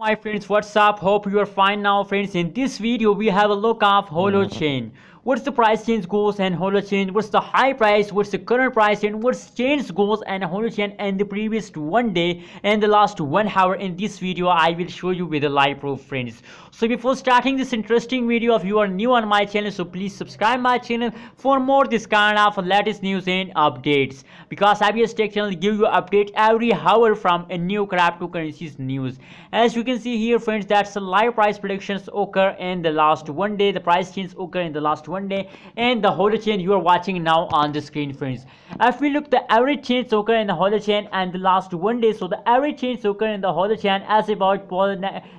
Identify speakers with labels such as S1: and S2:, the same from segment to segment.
S1: My friends, what's up? Hope you are fine now, friends. In this video we have a look of Holochain. What's the price change goes and Holochain, what's the high price, what's the current price, and what's change goes and Holochain and the previous one day and the last 1 hour. In this video I will show you with a live proof, friends. So before starting this interesting video, if you are new on my channel, so please subscribe my channel for more this kind of latest news and updates, because IBS Tech channel give you update every hour from a new cryptocurrencies news. As you can see here, friends, that's the live price predictions occur in the last one day, the price change occur in the last one day, and the Holochain you are watching now on the screen, friends. If we look the average change occur in the Holochain and the last one day, so the average change occur in the Holochain as about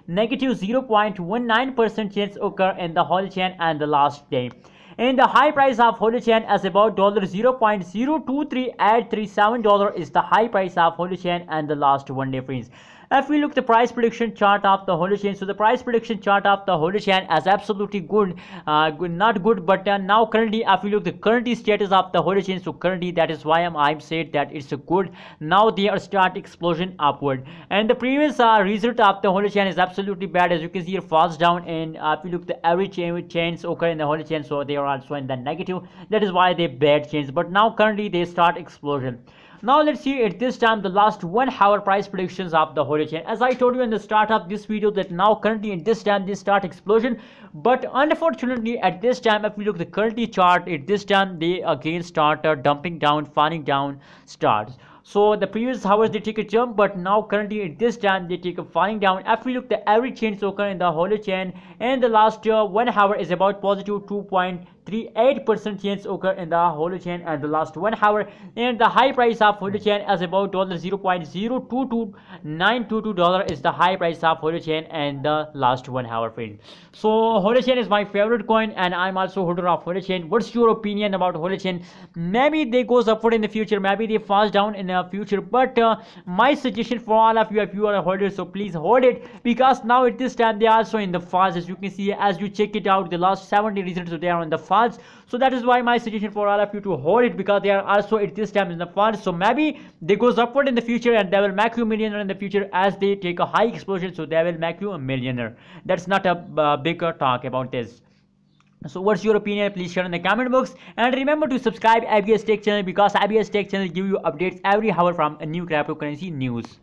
S1: negative 0.19% change occur in the Holochain and the last day. And the high price of Holochain as about $0.02337 is the high price of Holochain and the last one day, friends. If we look the price prediction chart of the Holochain, so the price prediction chart of the Holochain is absolutely good, not good, but now currently if we look the current status of the Holochain, so currently that is why I'm said that it's a good. Now they are start explosion upward, and the previous result of the Holochain is absolutely bad. As you can see here, falls down, and if you look the average change occur in the Holochain, so they are also in the negative. That is why they bad change, but now currently they start explosion. Now let's see at this time the last 1 hour price predictions of the Holochain. As I told you in the start of this video that now currently at this time they start explosion, but unfortunately at this time if we look the currently chart, at this time they again start dumping down, falling down starts. So the previous hours they take a jump, but now currently at this time they take a falling down. If we look the average change occur in the Holochain, and the last 1 hour is about positive 2.38% change occur in the Holochain and the last 1 hour, and the high price of Holochain is about $0.022922 is the high price of Holochain and the last 1 hour, friend. So Holochain is my favorite coin, and I'm also holder of Holochain. What's your opinion about Holochain? Maybe they goes upward in the future, maybe they falls down in the future, but my suggestion for all of you, if you are a holder, so please hold it, because now at this time they are also in the falls. As you can see, as you check it out, the last 70 results, so they are on the falls. So that is why my suggestion for all of you to hold it, because they are also at this time in the falls. So maybe they goes upward in the future and they will make you a millionaire in the future. As they take a high explosion, so they will make you a millionaire. That's not a bigger talk about this. So what's your opinion? Please share in the comment box, and remember to subscribe IBS Tech channel, because IBS Tech channel give you updates every hour from a new cryptocurrency news.